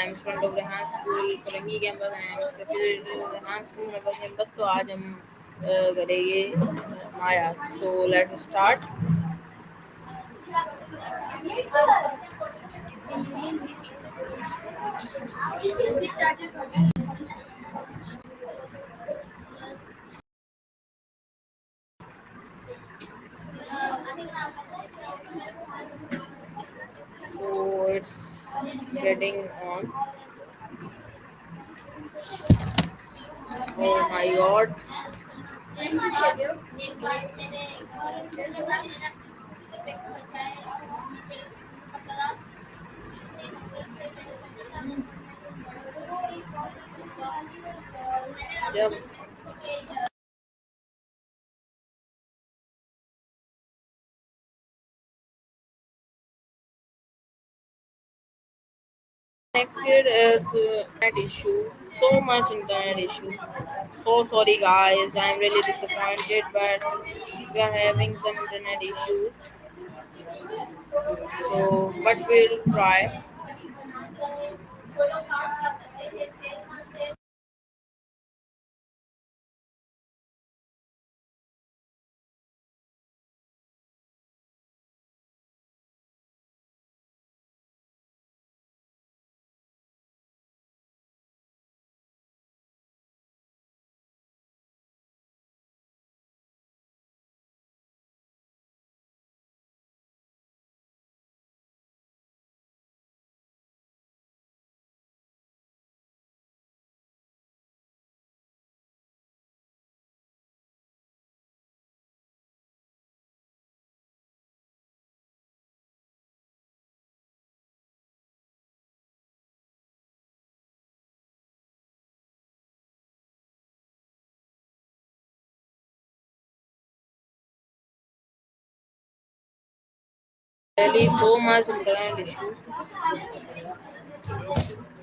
I'm a friend of Rehan School, Korangi Campus, and I'm a facilitator of Rehan School Member Campus. तो आज हम करेंगे माया. So let's start. So it's getting on. Oh my god. जब connected is internet issue. So much internet issue. So sorry guys, I'm really disappointed, but we are having some internet issues. So, but we'll try. Really, so much internet issue.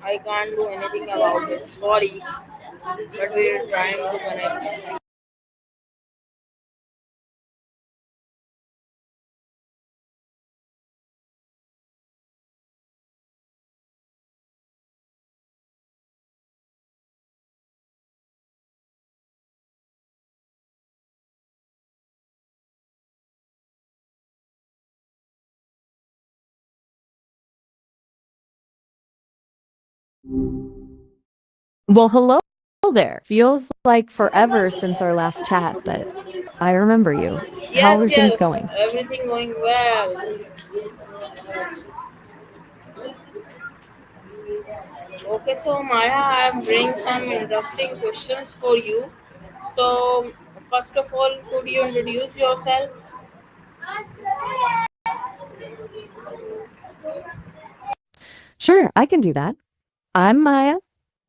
I can't do anything about it. Sorry, but we're trying to connect. Well, hello there. Feels like forever since our last chat, but I remember you. How Yes, are things yes, going? everything going well. Okay, so Maya, I bring some interesting questions for you. So, first of all, could you introduce yourself? Sure, I can do that. I'm Maya.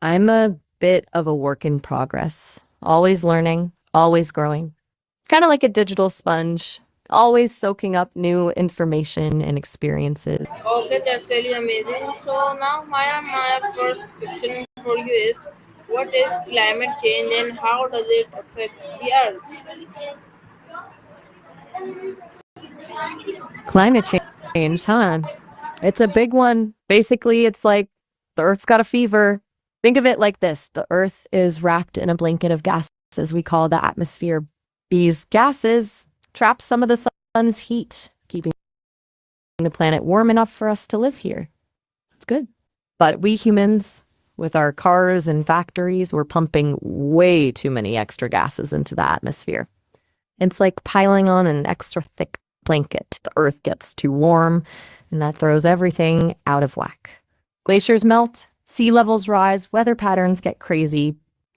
I'm a bit of a work in progress, always learning, always growing. Kind of like a digital sponge, always soaking up new information and experiences. Okay, that's really amazing. So now, Maya, my first question for you is, what is climate change and how does it affect the Earth? Climate change, huh? It's a big one. Basically, it's like the Earth's got a fever. Think of it like this. The Earth is wrapped in a blanket of gases we call the atmosphere. These gases trap some of the sun's heat, keeping the planet warm enough for us to live here. It's good. But we humans, with our cars and factories, we're pumping way too many extra gases into the atmosphere. It's like piling on an extra thick blanket. The Earth gets too warm, and that throws everything out of whack. Glaciers melt, sea levels rise, weather patterns get crazy.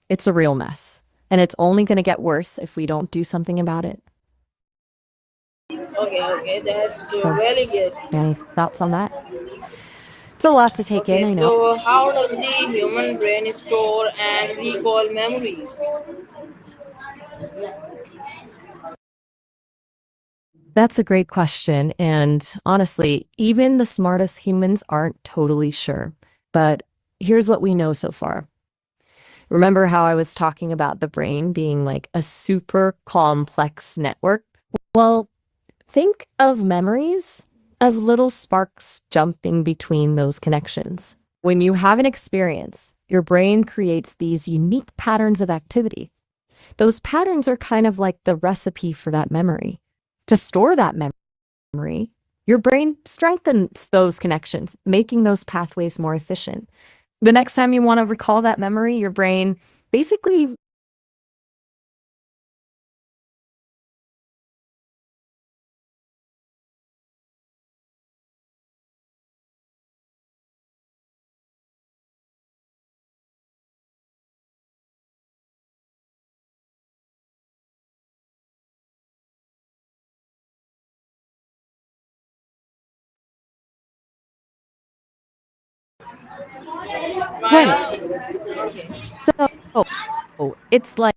It's a real mess. And it's only going to get worse if we don't do something about it. Okay, that's So, really good. any thoughts on that? It's a lot to take in, Okay, I know. so how does the human brain store and recall memories? That's a great question. And honestly, even the smartest humans aren't totally sure. But here's what we know so far. Remember how I was talking about the brain being like a super complex network? Well, think of memories as little sparks jumping between those connections. When you have an experience, your brain creates these unique patterns of activity. Those patterns are kind of like the recipe for that memory. To store that memory, your brain strengthens those connections, making those pathways more efficient. The next time you want to recall that memory, your brain basically Why? right. Okay. So it's like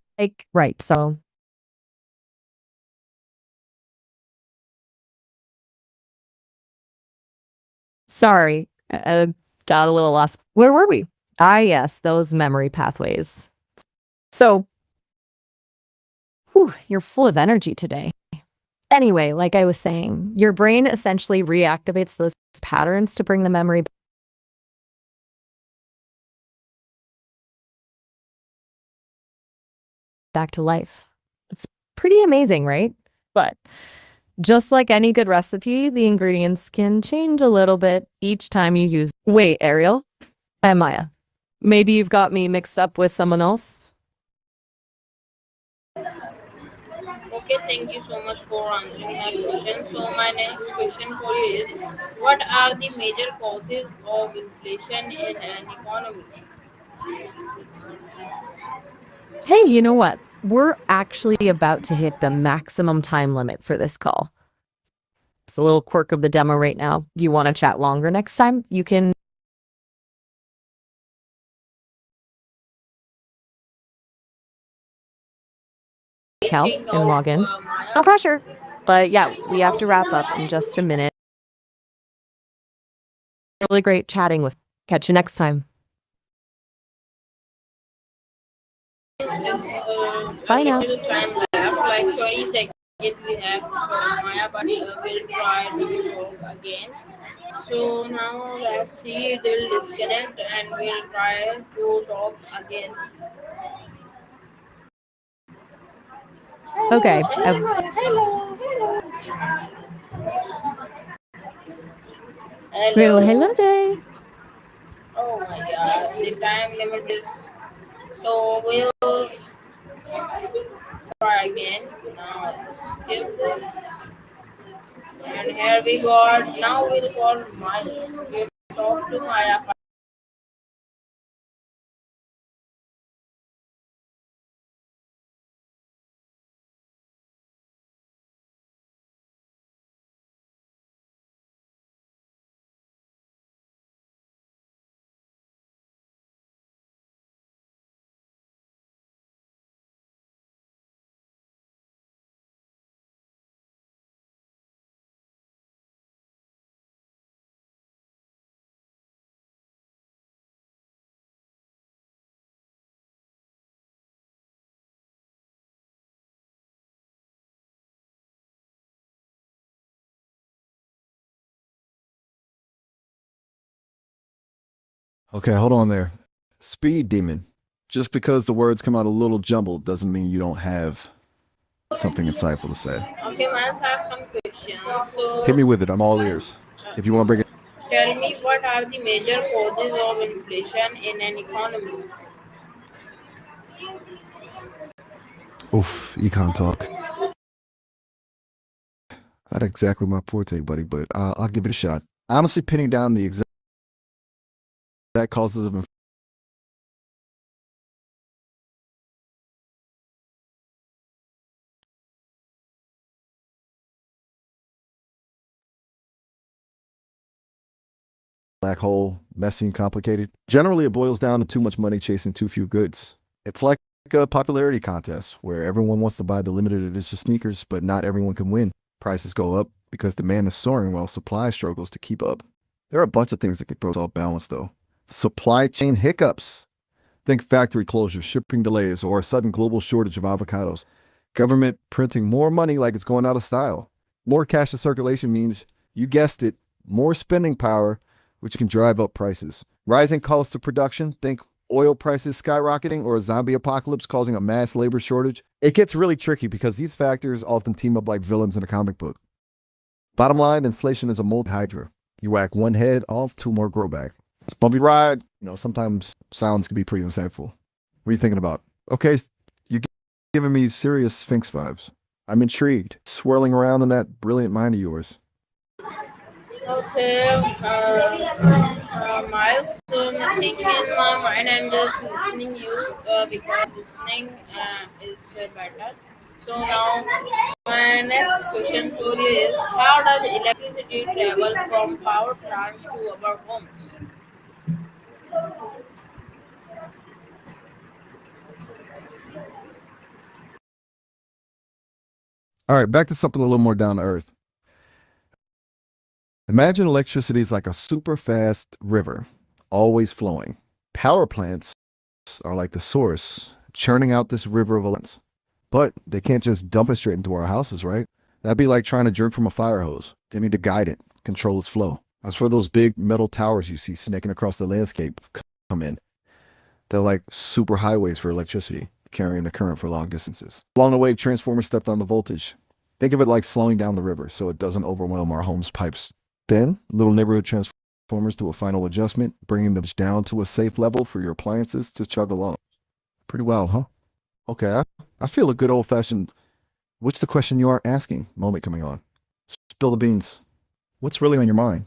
right. So sorry, got a little lost. Where were we? Ah, yes, those memory pathways. So, whew, you're full of energy today. Anyway, like I was saying, your brain essentially reactivates those patterns to bring the memory back to life. It's pretty amazing, right? But just like any good recipe, the ingredients can change a little bit each time you use. Wait, Ariel? I'm Maya. Maybe you've got me mixed up with someone else? Okay, thank you so much for answering that question. So my next question for you is, what are the major causes of inflation in an economy? Hey, you know what? We're actually about to hit the maximum time limit for this call. It's a little quirk of the demo right now. You want to chat longer next time? You can help Teaching and of log in. No Maya. pressure. But yeah, we have to wrap up in just a minute. Really great chatting with. Catch you next time. Is Bye a now. little time left, like 20 seconds we have for Maya, but we'll try to talk again. So now let's see, it will disconnect and we'll try to talk again. Hello, Okay. hello, hello, Well, hello hello. there. Oh my god, the time limit is, so we'll try again. Now skip this. And here we got, now we'll call Miles. We'll talk to Maya. Okay, hold on there. Speed demon. Just because the words come out a little jumbled doesn't mean you don't have something insightful to say. Okay, Miles have some questions. Hit So me with it. I'm all ears. If you want to bring it. tell me, what are the major causes of inflation in an economy? Oof, econ talk. Not exactly my forte, buddy, but I'll give it a shot. Honestly, pinning down the exact causes of black hole, messy and complicated. Generally, it boils down to too much money chasing too few goods. It's like a popularity contest where everyone wants to buy the limited edition sneakers, but not everyone can win. Prices go up because demand is soaring while supply struggles to keep up. There are a bunch of things that can throw us off balance, though. Supply chain hiccups. Think factory closures, shipping delays, or a sudden global shortage of avocados. Government printing more money like it's going out of style. More cash in circulation means, you guessed it, more spending power, which can drive up prices. Rising costs of production, think oil prices skyrocketing or a zombie apocalypse causing a mass labor shortage. It gets really tricky because these factors often team up like villains in a comic book. Bottom line, inflation is a multi hydra. You whack one head off, two more grow back. It's a bumpy ride. Sometimes sounds can be pretty insightful. What are you thinking about? Okay, you're giving me serious Sphinx vibes. I'm intrigued, swirling around in that brilliant mind of yours. Okay, Miles, nothing in my mind. I'm just listening you because listening is better. So now my next question for you is: how does electricity travel from power plants to our homes? All right, back to something a little more down to earth. Imagine electricity is like a super fast river, always flowing. Power plants are like the source, churning out this river of electrons. But they can't just dump it straight into our houses, right? That'd be like trying to drink from a fire hose. They need to guide it, control its flow. That's where those big metal towers you see snaking across the landscape come in. They're like super highways for electricity, carrying the current for long distances. Along the way, transformers stepped on the voltage. Think of it like slowing down the river so it doesn't overwhelm our home's pipes. Then, little neighborhood transformers do a final adjustment, bringing them down to a safe level for your appliances to chug along. Pretty wild, huh? Okay, I feel a good old-fashioned, what's the question you are asking moment coming on. Spill the beans. What's really on your mind?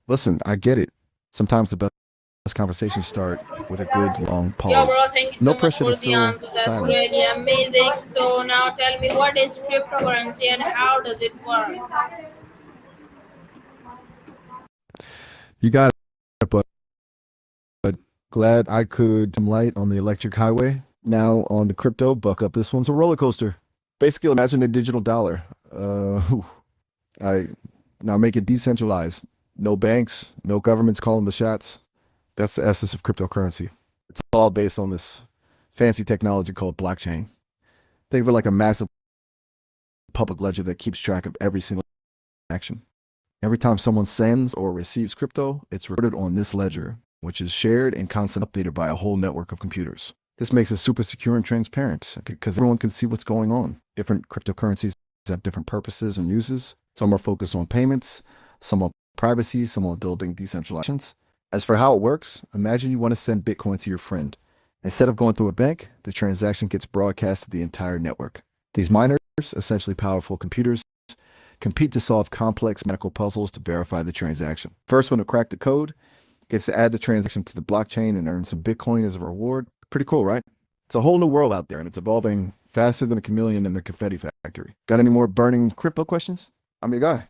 Listen, I get it. Sometimes the best conversations start with a good long Yeah, bro, pause. thank you No so much pressure to for the fill answer. That's silence. really amazing. So now tell me, what is cryptocurrency and how does it work? You got it, but glad I could light on the electric highway. Now on the crypto, buck up. This one's a roller coaster. Basically, imagine a digital dollar. I now make it decentralized. No banks, no governments calling the shots. That's the essence of cryptocurrency. It's all based on this fancy technology called blockchain. Think of it like a massive public ledger that keeps track of every single action. Every time someone sends or receives crypto, it's recorded on this ledger, which is shared and constantly updated by a whole network of computers. This makes it super secure and transparent because everyone can see what's going on. Different cryptocurrencies have different purposes and uses. Some are focused on payments, some on privacy, some on building decentralized actions. As for how it works, imagine you want to send Bitcoin to your friend. Instead of going through a bank, the transaction gets broadcast to the entire network. These miners, essentially powerful computers, compete to solve complex mathematical puzzles to verify the transaction. First one to crack the code gets to add the transaction to the blockchain and earn some Bitcoin as a reward. Pretty cool, right? It's a whole new world out there, and it's evolving faster than a chameleon in the confetti factory. Got any more burning crypto questions? I'm your guy.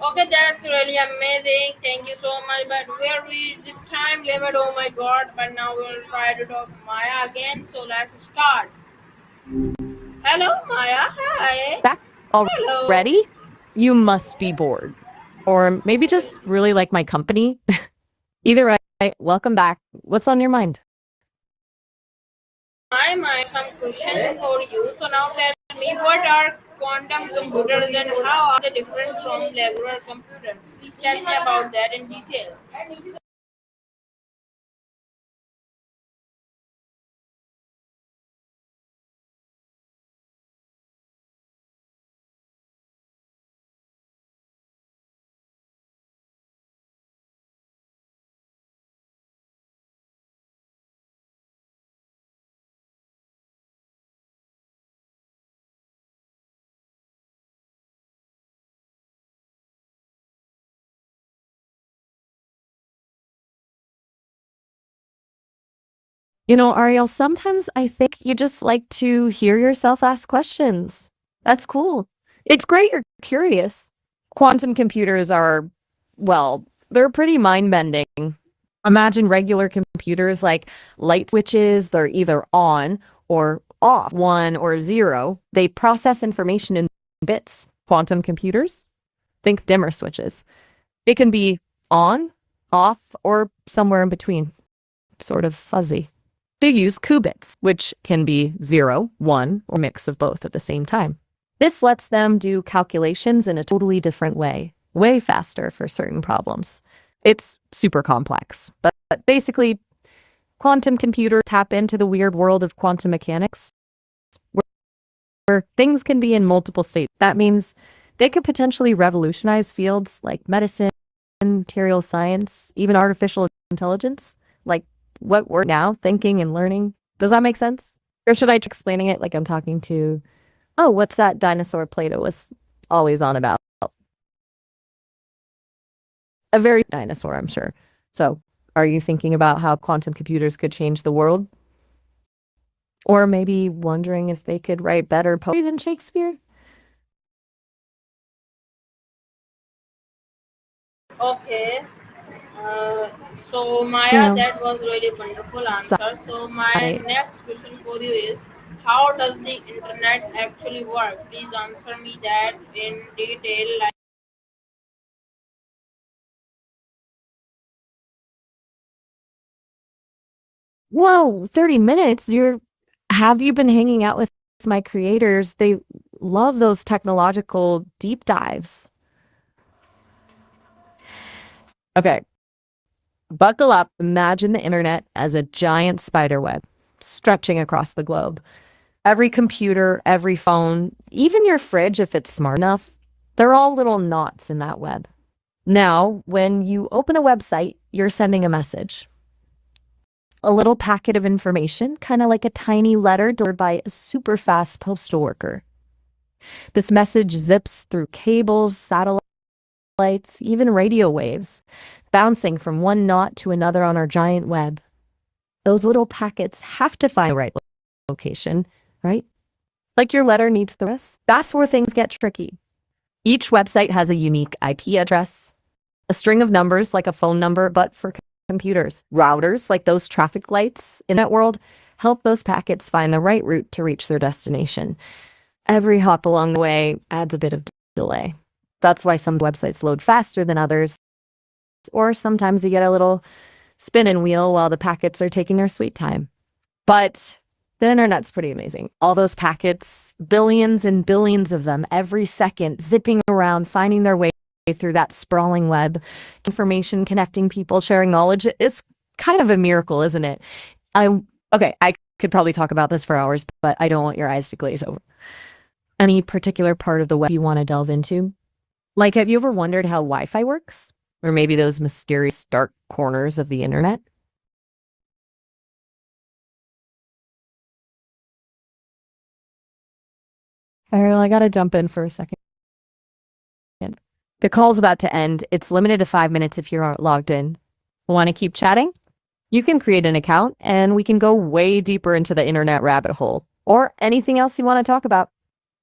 Okay, that's really amazing. Thank you so much. But we are reached the time limit. Oh my god. But now we'll try to talk Maya again. So let's start. Hello, Maya. Hi. Back Hello. already? You must be bored. Or maybe just really like my company. Either way, welcome back. What's on your mind? Hi, Maya. Some questions for you. So now tell me, what are quantum computers and how are they different from regular computers? Please tell me about that in detail. Ariel, sometimes I think you just like to hear yourself ask questions. That's cool. It's great you're curious. Quantum computers are, well, they're pretty mind bending. Imagine regular computers like light switches, they're either on or off, one or zero. They process information in bits. Quantum computers, think dimmer switches. They can be on, off, or somewhere in between, sort of fuzzy. They use qubits, which can be 0, 1, or mix of both at the same time. This lets them do calculations in a totally different way faster for certain problems. It's super complex, but basically, quantum computers tap into the weird world of quantum mechanics where things can be in multiple states. That means they could potentially revolutionize fields like medicine, material science, even artificial intelligence, like what we're now thinking and learning. Does that make sense? Or should I try explaining it like I'm talking to, oh, what's that dinosaur Plato was always on about? A very dinosaur, I'm sure. So, are you thinking about how quantum computers could change the world? Or maybe wondering if they could write better poetry than Shakespeare? Okay. So You Maya, know, that was really wonderful side. answer. So my next question for you is, how does the internet actually work? Please answer me that in detail. Whoa, 30 minutes? Have you been hanging out with my creators? They love those technological deep dives. Okay, buckle up. Imagine the internet as a giant spider web stretching across the globe. Every computer, every phone, even your fridge, if it's smart enough, they're all little knots in that web. Now, when you open a website, you're sending a message, a little packet of information, kind of like a tiny letter delivered by a super fast postal worker. This message zips through cables, satellites, even radio waves, bouncing from one knot to another on our giant web. Those little packets have to find the right location, right? Like your letter needs the rest. That's where things get tricky. Each website has a unique IP address, a string of numbers like a phone number, but for computers. Routers, like those traffic lights in that world, help those packets find the right route to reach their destination. Every hop along the way adds a bit of delay. That's why some websites load faster than others, or sometimes you get a little spin and wheel while the packets are taking their sweet time. But the internet's pretty amazing. All those packets, billions and billions of them every second, zipping around, finding their way through that sprawling web, information connecting people, sharing knowledge. It's kind of a miracle, isn't it? I could probably talk about this for hours, but I don't want your eyes to glaze over. Any particular part of the web you want to delve into? Like, have you ever wondered how Wi-Fi works? Or maybe those mysterious dark corners of the internet? Ariel, I gotta jump in for a second. The call's about to end. It's limited to 5 minutes if you're logged in. Want to keep chatting? You can create an account and we can go way deeper into the internet rabbit hole or anything else you want to talk about.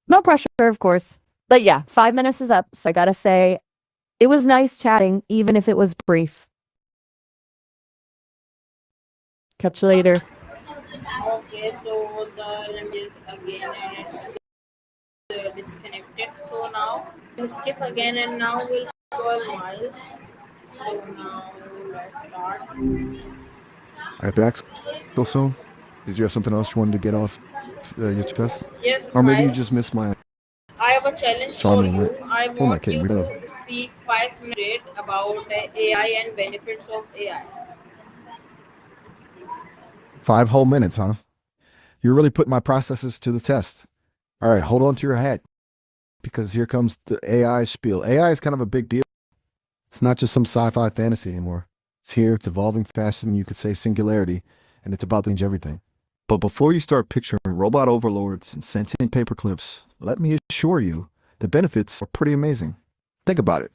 No pressure, of course. But yeah, 5 minutes is up. So I gotta say, it was nice chatting, even if it was brief. Catch you later. Okay, so the limit is again and it's disconnected. So now we'll skip again and now we'll call Miles. So now let's start. All right, back so soon. Did you have something else you wanted to get off your chest? Yes, Or maybe you just Miles. missed my I have a challenge for charming you. I Oh, my want kitten. you We got to speak 5 minutes about AI and benefits of AI. 5 whole minutes, huh? You're really putting my processes to the test. All right, hold on to your hat because here comes the AI spiel. AI is kind of a big deal. It's not just some sci-fi fantasy anymore. It's here, it's evolving faster than you could say singularity, and it's about to change everything. But before you start picturing robot overlords and sentient paperclips, let me assure you the benefits are pretty amazing. Think about it.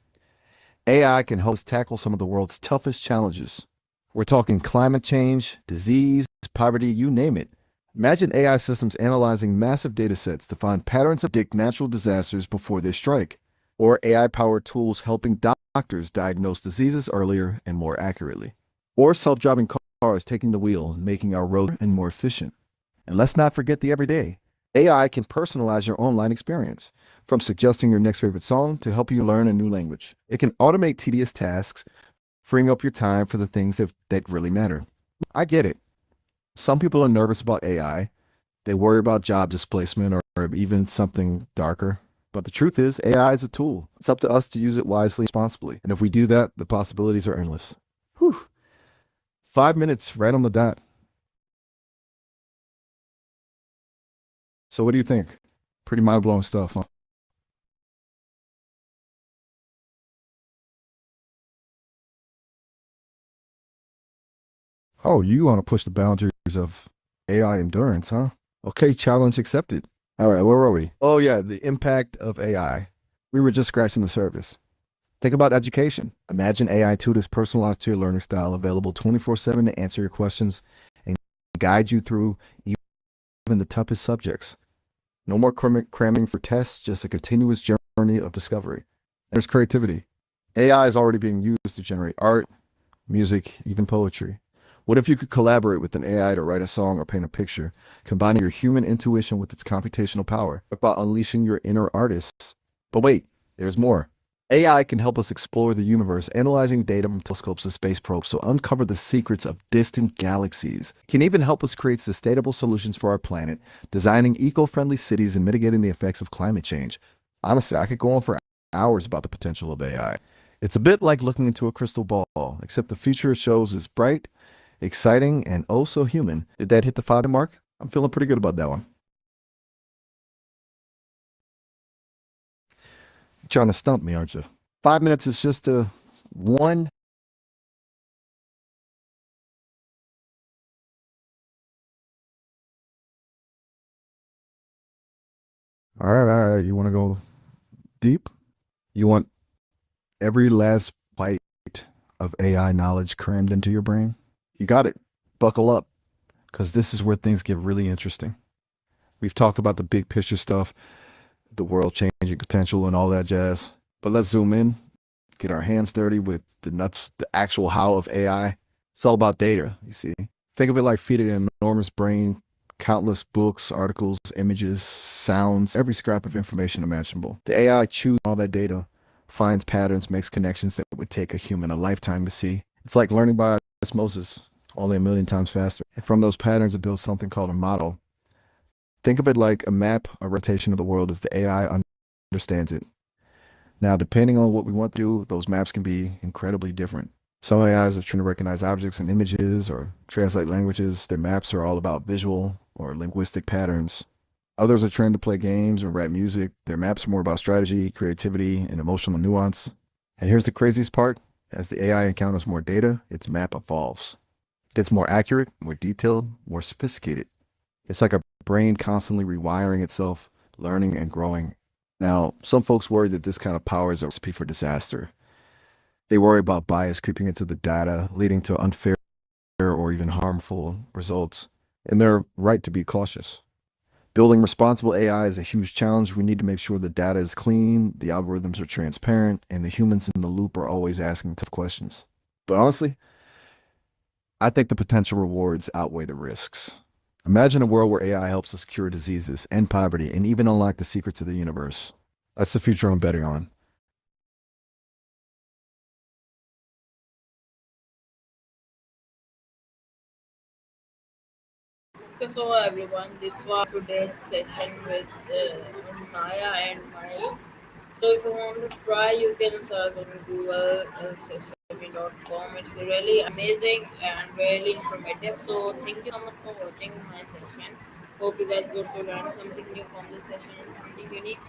AI can help us tackle some of the world's toughest challenges. We're talking climate change, disease, poverty, you name it. Imagine AI systems analyzing massive data sets to find patterns and predict natural disasters before they strike, or AI powered tools helping doctors diagnose diseases earlier and more accurately, or self driving cars taking the wheel and making our roads and more efficient. And let's not forget the everyday. AI can personalize your online experience, from suggesting your next favorite song to help you learn a new language. It can automate tedious tasks, freeing up your time for the things that really matter. I get it. Some people are nervous about AI. They worry about job displacement or even something darker. But the truth is, AI is a tool. It's up to us to use it wisely and responsibly. And if we do that, the possibilities are endless. Whew. 5 minutes right on the dot. So what do you think? Pretty mind-blowing stuff, huh? Oh, you want to push the boundaries of AI endurance, huh? Okay, challenge accepted. All right, where were we? Oh, yeah, the impact of AI. We were just scratching the surface. Think about education. Imagine AI tutors personalized to your learning style, available 24/7 to answer your questions and guide you through even the toughest subjects. No more cramming for tests, just a continuous journey of discovery. There's creativity. AI is already being used to generate art, music, even poetry. What if you could collaborate with an AI to write a song or paint a picture, combining your human intuition with its computational power, about unleashing your inner artist? But wait, there's more. AI can help us explore the universe, analyzing data from telescopes and space probes to uncover the secrets of distant galaxies. It can even help us create sustainable solutions for our planet, designing eco-friendly cities and mitigating the effects of climate change. Honestly, I could go on for hours about the potential of AI. It's a bit like looking into a crystal ball, except the future it shows is bright, exciting, and oh so human. Did that hit the 5 mark? I'm feeling pretty good about that one. You're trying to stump me, aren't you? 5 minutes is just a one. All right, all right. You want to go deep? You want every last bite of AI knowledge crammed into your brain? You got it. Buckle up, because this is where things get really interesting. We've talked about the big picture stuff, the world changing potential and all that jazz. But let's zoom in, get our hands dirty with the nuts, the actual how of AI. It's all about data, you see. Think of it like feeding an enormous brain, countless books, articles, images, sounds, every scrap of information imaginable. The AI chews all that data, finds patterns, makes connections that would take a human a lifetime to see. It's like learning by osmosis, only a million times faster. And from those patterns, it builds something called a model. Think of it like a map, a rotation of the world as the AI understands it. Now, depending on what we want to do, those maps can be incredibly different. Some AIs are trying to recognize objects and images or translate languages. Their maps are all about visual or linguistic patterns. Others are trained to play games or rap music. Their maps are more about strategy, creativity, and emotional nuance. And here's the craziest part. As the AI encounters more data, its map evolves. It gets more accurate, more detailed, more sophisticated. It's like a brain constantly rewiring itself, learning and growing. Now, some folks worry that this kind of power is a recipe for disaster. They worry about bias creeping into the data, leading to unfair or even harmful results. And they're right to be cautious. Building responsible AI is a huge challenge. We need to make sure the data is clean, the algorithms are transparent, and the humans in the loop are always asking tough questions. But honestly, I think the potential rewards outweigh the risks. Imagine a world where AI helps us cure diseases, end poverty, and even unlock the secrets of the universe. That's the future I'm betting on. Okay, so everyone, this was today's session with Maya and Miles. So if you want to try, you can search on Google sesame.com. It's really amazing and really informative. So thank you so much for watching my session. Hope you guys got to learn something new from this session and something unique.